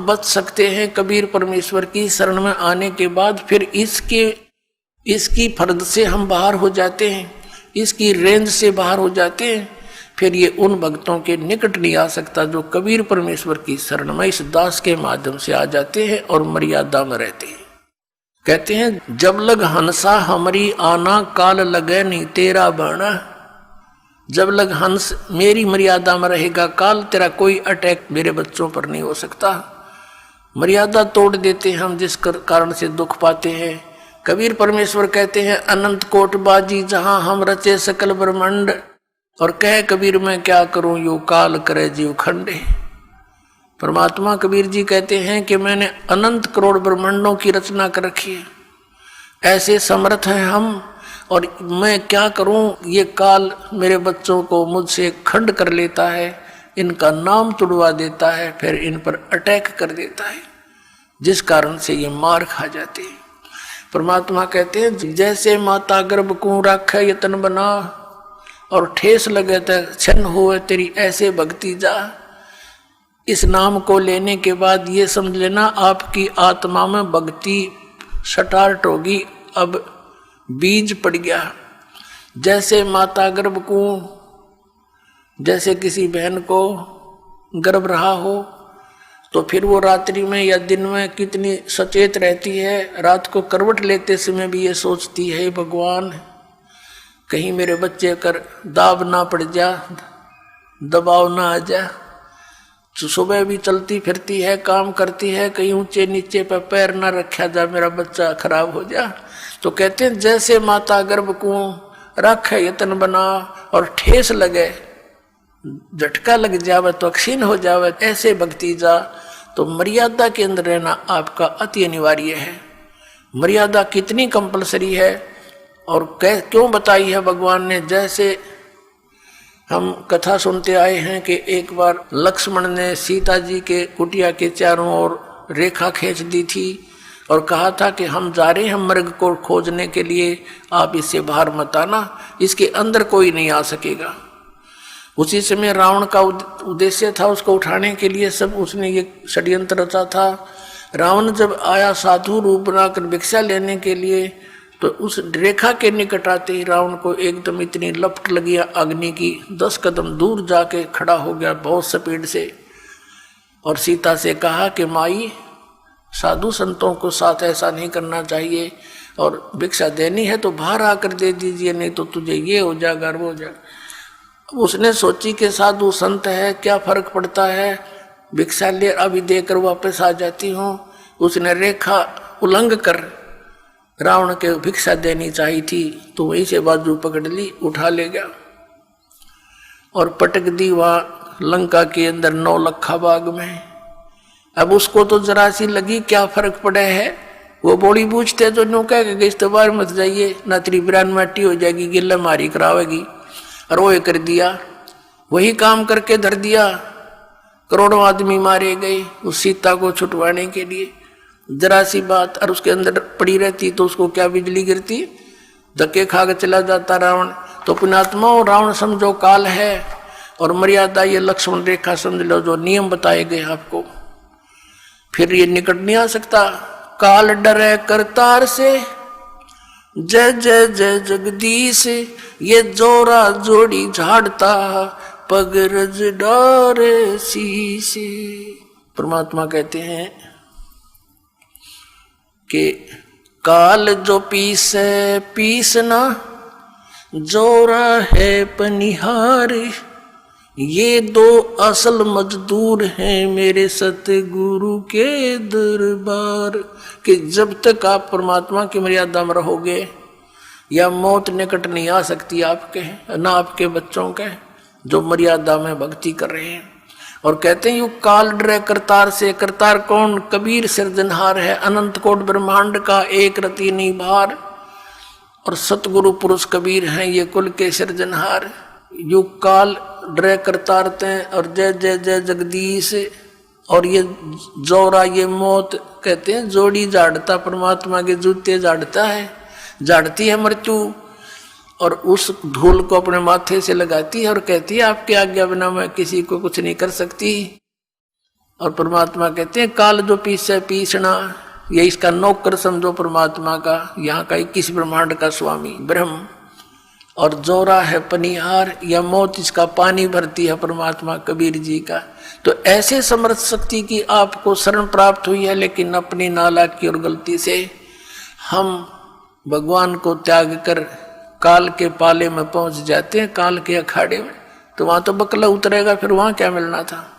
बच सकते हैं कबीर परमेश्वर की शरण में आने के बाद, फिर इसकी फर्द से हम बाहर हो जाते हैं, इसकी रेंज से बाहर हो जाते हैं, फिर ये उन भक्तों के निकट नहीं आ सकता जो कबीर परमेश्वर की शरण में इस दास के माध्यम से आ जाते हैं और मर्यादा में रहते हैं। कहते हैं जब लग हंसा हमारी आना, काल लगे नहीं तेरा बना। जब लग हंस मेरी मर्यादा में रहेगा, काल तेरा कोई अटैक मेरे बच्चों पर नहीं हो सकता। मर्यादा तोड़ देते हैं हम, जिस कारण से दुख पाते हैं। कबीर परमेश्वर कहते हैं अनंत कोट बाजी जहां हम रचे सकल ब्रह्मांड, और कह कबीर मैं क्या करूं यो काल करे जीव खंडे। परमात्मा कबीर जी कहते हैं कि मैंने अनंत करोड़ ब्रह्मांडों की रचना कर रखी है, ऐसे समर्थ हैं हम, और मैं क्या करूं, ये काल मेरे बच्चों को मुझसे खंड कर लेता है, इनका नाम तुड़वा देता है, फिर इन पर अटैक कर देता है, जिस कारण से ये मार खा जाते हैं। परमात्मा कहते हैं जैसे माता गर्भ को राखे यतन बना, और ठेस लगे तो छन्न हुए तेरी ऐसे भक्ति जा। इस नाम को लेने के बाद ये समझ लेना आपकी आत्मा में भक्ति स्टार्ट होगी, अब बीज पड़ गया। जैसे माता गर्भ को, जैसे किसी बहन को गर्भ रहा हो तो फिर वो रात्रि में या दिन में कितनी सचेत रहती है। रात को करवट लेते समय भी ये सोचती है भगवान कहीं मेरे बच्चे कर दाब ना पड़ जा, दबाव ना आ जा। तो सुबह भी चलती फिरती है, काम करती है, कहीं ऊंचे नीचे पर पैर ना रखा जा, मेरा बच्चा खराब हो जा। तो कहते हैं जैसे माता गर्भ को रखे यतन बना, और ठेस लगे, झटका लग जावे तो क्षीण हो जावे, ऐसे भक्ति जा। तो मर्यादा के अंदर रहना आपका अति अनिवार्य है। मर्यादा कितनी कंपलसरी है और क्यों बताई है भगवान ने। जैसे हम कथा सुनते आए हैं कि एक बार लक्ष्मण ने सीता जी के कुटिया के चारों ओर रेखा खींच दी थी और कहा था कि हम जा रहे हैं मर्ग को खोजने के लिए, आप इससे बाहर मत आना, इसके अंदर कोई नहीं आ सकेगा। उसी समय रावण का उद्देश्य था उसको उठाने के लिए, सब उसने ये षड्यंत्र रचा था। रावण जब आया साधु रूप बनाकर भिक्षा लेने के लिए, तो उस रेखा के निकट आते ही रावण को एकदम इतनी लपट लगी अग्नि की, 10 कदम दूर जाके खड़ा हो गया बहुत स्पीड से, और सीता से कहा कि माई साधु संतों को साथ ऐसा नहीं करना चाहिए, और भिक्षा देनी है तो बाहर आकर दे दीजिए, नहीं तो तुझे ये हो जाएगा वो हो जाएगा। उसने सोची कि साधु संत है, क्या फर्क पड़ता है, भिक्षा ले अभी देकर वापस आ जाती हूँ। उसने रेखा उल्लंघ कर रावण के भिक्षा देनी चाहिए थी, तो वहीं से बाजू पकड़ ली, उठा ले गया और पटक दी वहाँ लंका के अंदर 9 लखा बाग में। अब उसको तो जरा सी लगी, क्या फर्क पड़े है, वो बोली बूझते तो नो कह के इस बार मत जाइए, ना तेरी बिरान माटी हो जाएगी, गिल्ला मारी करावेगी, और वो कर दिया, वही काम करके धर दिया। करोड़ों आदमी मारे गए उस सीता को छुटवाने के लिए, जरा सी बात, और उसके अंदर पड़ी रहती तो उसको क्या बिजली गिरती, धक्के खा के चला जाता रावण। तो पुण्यात्मा रावण समझो काल है, और मर्यादा ये लक्ष्मण रेखा समझ लो जो नियम बताए गए आपको, फिर ये निकट नहीं आ सकता। काल डरे करतार से, जय जय जय जगदीश, ये जोरा जोड़ी झाड़ता, पगरज डारे शीशे। परमात्मा कहते हैं कि काल जो पीसे पीसना, जोरा है पनिहार, ये 2 असल मजदूर हैं मेरे सतगुरु के दरबार। कि जब तक आप परमात्मा की मर्यादा में रहोगे, या मौत निकट नहीं आ सकती आपके, ना आपके बच्चों के जो मर्यादा में भक्ति कर रहे हैं। और कहते हैं यू काल डरे करतार से, करतार कौन, कबीर सिरजनहार है, अनंत कोट ब्रह्मांड का एक रति निभार, और सतगुरु पुरुष कबीर हैं ये कुल के सिरजनहार। यू काल डरे करतार ते, और जय जय जय जगदीश, और ये जोरा ये मौत कहते हैं जोड़ी झाड़ता, परमात्मा के जूते झाड़ता है, झाड़ती है मृत्यु, और उस धूल को अपने माथे से लगाती है और कहती है आपके आज्ञा बिना मैं किसी को कुछ नहीं कर सकती। और परमात्मा कहते हैं काल जो पीछे पीसना, ये इसका नौकर समझो परमात्मा का, यहाँ का 21 ब्रह्मांड का स्वामी ब्रह्म। और जोरा है पनिहार, या मौत इसका पानी भरती है परमात्मा कबीर जी का। तो ऐसे समर्थ शक्ति की आपको शरण प्राप्त हुई है, लेकिन अपनी नालायकी और गलती से हम भगवान को त्याग कर काल के पाले में पहुंच जाते हैं, काल के अखाड़े में। तो वहां तो बकला उतरेगा, फिर वहां क्या मिलना था।